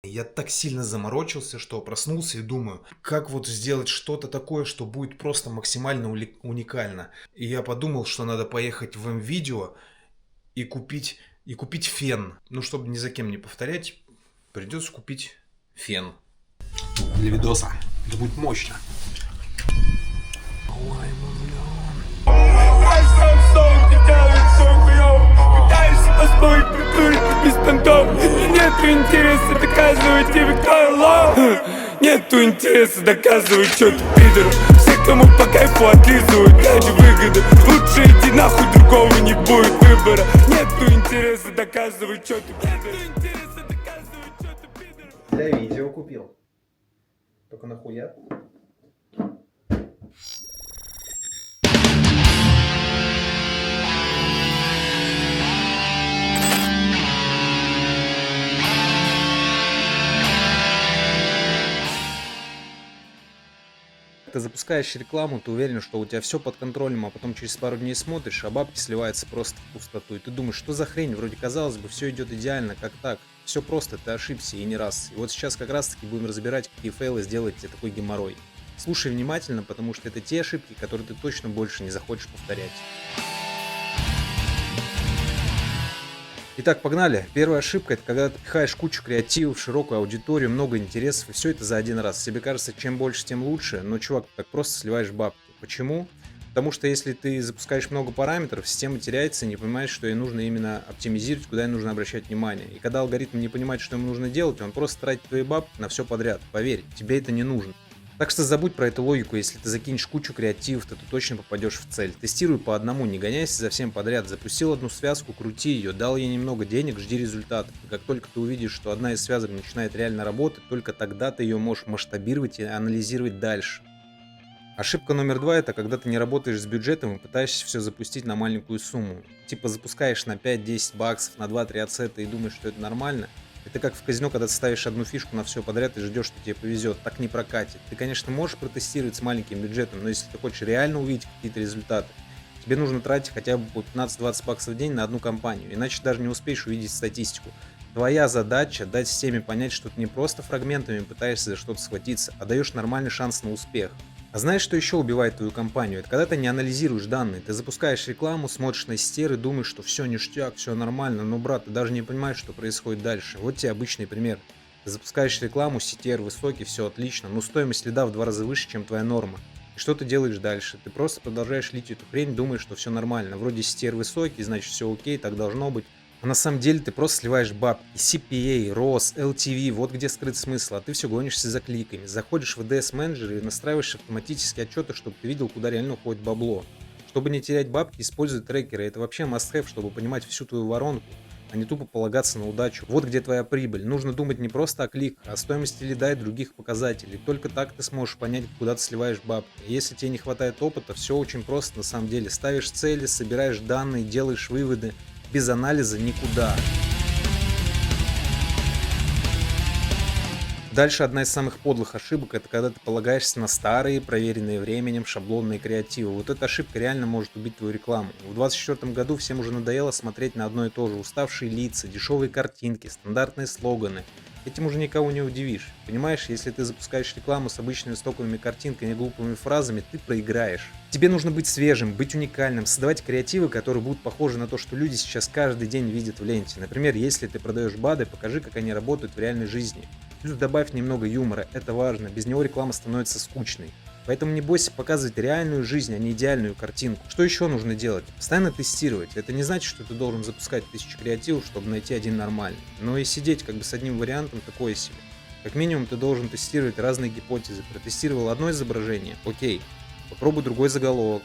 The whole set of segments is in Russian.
Я так сильно заморочился, что проснулся и думаю, как вот сделать что-то такое, что будет просто максимально уникально. И я подумал, что надо поехать в М-видео и купить фен. Ну, чтобы ни за кем не повторять, придется купить фен. Для видоса. Это будет мощно. Нету интереса доказывать тебе, кто лох. Нету интереса доказывать, что ты пидор. Все, кому по кайфу отлизывают ради выгоды. Лучше иди нахуй, другого не будет выбора. Нету интереса доказывать, что ты пидор. Для видео купил. Только нахуя? Ты запускаешь рекламу, ты уверен, что у тебя все под контролем, а потом через пару дней смотришь, а бабки сливаются просто в пустоту. И ты думаешь, что за хрень? Вроде казалось бы, все идет идеально, как так? Все просто, ты ошибся и не раз. И вот сейчас как раз таки будем разбирать, какие фейлы сделать тебе такой геморрой. Слушай внимательно, потому что это те ошибки, которые ты точно больше не захочешь повторять. Итак, погнали. Первая ошибка — это когда ты пихаешь кучу креативов, широкую аудиторию, много интересов, и все это за один раз. Тебе кажется, чем больше, тем лучше, но, чувак, ты так просто сливаешь бабки. Почему? Потому что если ты запускаешь много параметров, система теряется и не понимает, что ей нужно именно оптимизировать, куда ей нужно обращать внимание. И когда алгоритм не понимает, что ему нужно делать, он просто тратит твои бабки на все подряд. Поверь, тебе это не нужно. Так что забудь про эту логику, если ты закинешь кучу креативов, то ты точно попадешь в цель. Тестируй по одному, не гоняйся за всем подряд. Запустил одну связку, крути ее, дал ей немного денег, жди результатов. И как только ты увидишь, что одна из связок начинает реально работать, только тогда ты ее можешь масштабировать и анализировать дальше. Ошибка номер 2 — это когда ты не работаешь с бюджетом и пытаешься все запустить на маленькую сумму. Типа запускаешь на 5-10 баксов, на 2-3 ацета и думаешь, что это нормально. Это как в казино, когда ты ставишь одну фишку на все подряд и ждешь, что тебе повезет. Так не прокатит. Ты, конечно, можешь протестировать с маленьким бюджетом, но если ты хочешь реально увидеть какие-то результаты, тебе нужно тратить хотя бы по 15-20 баксов в день на одну компанию, иначе даже не успеешь увидеть статистику. Твоя задача — дать системе понять, что ты не просто фрагментами пытаешься за что-то схватиться, а даешь нормальный шанс на успех. А знаешь, что еще убивает твою компанию? Это когда ты не анализируешь данные. Ты запускаешь рекламу, смотришь на стер и думаешь, что все ништяк, все нормально. Но, брат, ты даже не понимаешь, что происходит дальше. Вот тебе обычный пример. Ты запускаешь рекламу, CTR высокий, все отлично, но стоимость лида в 2 раза выше, чем твоя норма. И что ты делаешь дальше? Ты просто продолжаешь лить эту хрень, думаешь, что все нормально. Вроде CTR высокий, значит все окей, так должно быть. А на самом деле ты просто сливаешь бабки. CPA, ROS, LTV, вот где скрыт смысл, а ты все гонишься за кликами. Заходишь в DS менеджер и настраиваешь автоматические отчеты, чтобы ты видел, куда реально уходит бабло. Чтобы не терять бабки, используй трекеры. Это вообще must-have, чтобы понимать всю твою воронку, а не тупо полагаться на удачу. Вот где твоя прибыль. Нужно думать не просто о кликах, а о стоимости лида и других показателей. Только так ты сможешь понять, куда ты сливаешь бабки. И если тебе не хватает опыта, все очень просто на самом деле. Ставишь цели, собираешь данные, делаешь выводы. Без анализа никуда. Дальше одна из самых подлых ошибок — это когда ты полагаешься на старые, проверенные временем шаблонные креативы. Вот эта ошибка реально может убить твою рекламу. В 2024 году всем уже надоело смотреть на одно и то же. Уставшие лица, дешевые картинки, стандартные слоганы. Этим уже никого не удивишь. Понимаешь, если ты запускаешь рекламу с обычными стоковыми картинками и глупыми фразами, ты проиграешь. Тебе нужно быть свежим, быть уникальным, создавать креативы, которые будут похожи на то, что люди сейчас каждый день видят в ленте. Например, если ты продаешь БАДы, покажи, как они работают в реальной жизни. Плюс добавь немного юмора, это важно, без него реклама становится скучной. Поэтому не бойся показывать реальную жизнь, а не идеальную картинку. Что еще нужно делать? Постоянно тестировать. Это не значит, что ты должен запускать 1000 креативов, чтобы найти один нормальный. Но и сидеть как бы с одним вариантом такое себе. Как минимум ты должен тестировать разные гипотезы. Протестировал одно изображение, окей. Попробуй другой заголовок,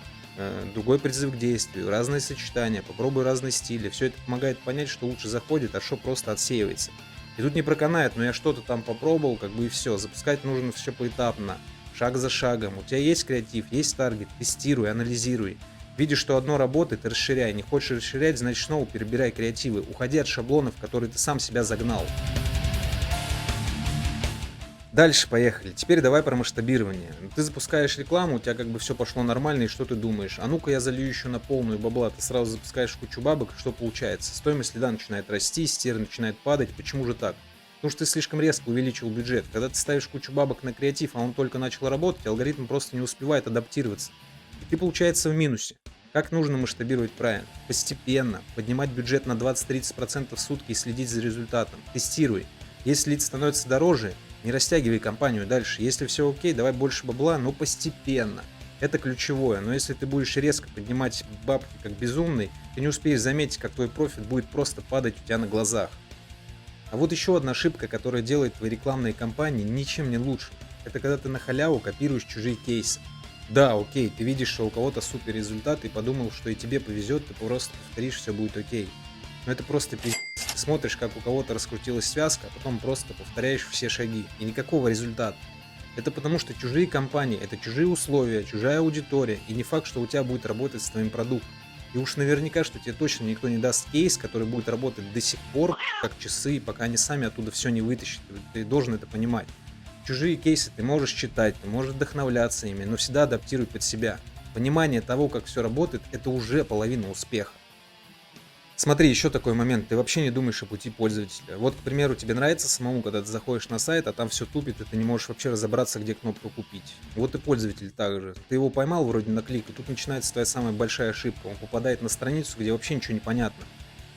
другой призыв к действию, разные сочетания, попробуй разные стили. Все это помогает понять, что лучше заходит, а что просто отсеивается. И тут не проканает, но я что-то там попробовал, как бы и все. Запускать нужно все поэтапно, шаг за шагом. У тебя есть креатив, есть таргет, тестируй, анализируй. Видишь, что одно работает, расширяй. Не хочешь расширять, значит снова перебирай креативы. Уходи от шаблонов, в которые ты сам себя загнал. Дальше поехали. Теперь давай про масштабирование. Ты запускаешь рекламу, у тебя как бы все пошло нормально, и что ты думаешь? А ну-ка я залью еще на полную бабла. Ты сразу запускаешь кучу бабок, что получается? Стоимость лида начинает расти, стир начинает падать. Почему же так? Потому что ты слишком резко увеличил бюджет. Когда ты ставишь кучу бабок на креатив, а он только начал работать, алгоритм просто не успевает адаптироваться. И ты, получается, в минусе. Как нужно масштабировать правильно? Постепенно. Поднимать бюджет на 20-30% в сутки и следить за результатом. Тестируй. Если лид становится дороже, не растягивай компанию дальше. Если все окей, давай больше бабла, но постепенно. Это ключевое. Но если ты будешь резко поднимать бабки как безумный, ты не успеешь заметить, как твой профит будет просто падать у тебя на глазах. А вот еще одна ошибка, которая делает твои рекламные кампании ничем не лучше. Это когда ты на халяву копируешь чужие кейсы. Да, окей, ты видишь, что у кого-то супер результат и подумал, что и тебе повезет, ты просто повторишь, все будет окей. Но это просто пиздец. Ты смотришь, как у кого-то раскрутилась связка, а потом просто повторяешь все шаги. И никакого результата. Это потому, что чужие компании, это чужие условия, чужая аудитория, и не факт, что у тебя будет работать с твоим продуктом. И уж наверняка, что тебе точно никто не даст кейс, который будет работать до сих пор, как часы, пока они сами оттуда все не вытащат. Ты должен это понимать. Чужие кейсы ты можешь читать, ты можешь вдохновляться ими, но всегда адаптируй под себя. Понимание того, как все работает, это уже половина успеха. Смотри, еще такой момент, ты вообще не думаешь о пути пользователя. Вот, к примеру, тебе нравится самому, когда ты заходишь на сайт, а там все тупит, и ты не можешь вообще разобраться, где кнопку купить. Вот и пользователь также. Ты его поймал вроде на клик, и тут начинается твоя самая большая ошибка. Он попадает на страницу, где вообще ничего не понятно.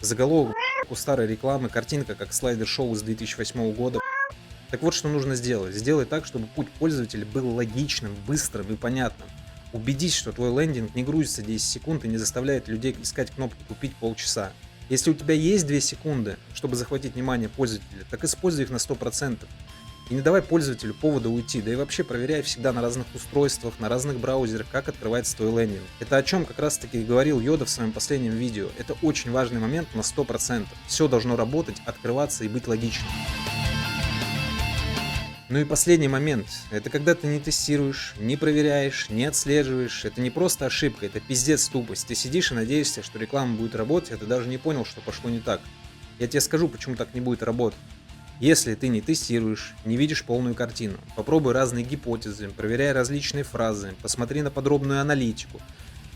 Заголовок у старой рекламы, картинка как слайдер-шоу с 2008 года. Так вот, что нужно сделать. Сделай так, чтобы путь пользователя был логичным, быстрым и понятным. Убедись, что твой лендинг не грузится 10 секунд и не заставляет людей искать кнопку «Купить» полчаса. Если у тебя есть 2 секунды, чтобы захватить внимание пользователя, так используй их на 100%. И не давай пользователю повода уйти, да и вообще проверяй всегда на разных устройствах, на разных браузерах, как открывается твой лендинг. Это о чем как раз таки говорил Йода в своем последнем видео. Это очень важный момент на 100%. Все должно работать, открываться и быть логичным. Ну и последний момент. Это когда ты не тестируешь, не проверяешь, не отслеживаешь. Это не просто ошибка, это пиздец тупость. Ты сидишь и надеешься, что реклама будет работать, а ты даже не понял, что пошло не так. Я тебе скажу, почему так не будет работать. Если ты не тестируешь, не видишь полную картину, попробуй разные гипотезы, проверяй различные фразы, посмотри на подробную аналитику.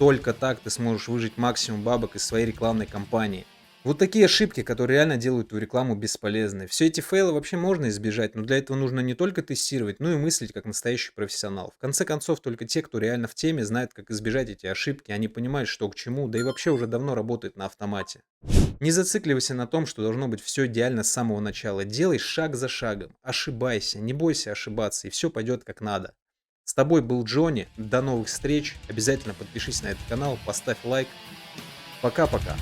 Только так ты сможешь выжать максимум бабок из своей рекламной кампании. Вот такие ошибки, которые реально делают твою рекламу бесполезной. Все эти фейлы вообще можно избежать, но для этого нужно не только тестировать, но и мыслить как настоящий профессионал. В конце концов, только те, кто реально в теме, знают, как избежать эти ошибки, они понимают, что к чему, да и вообще уже давно работают на автомате. Не зацикливайся на том, что должно быть все идеально с самого начала. Делай шаг за шагом, ошибайся, не бойся ошибаться, и все пойдет как надо. С тобой был Джонни, до новых встреч, обязательно подпишись на этот канал, поставь лайк. Пока-пока.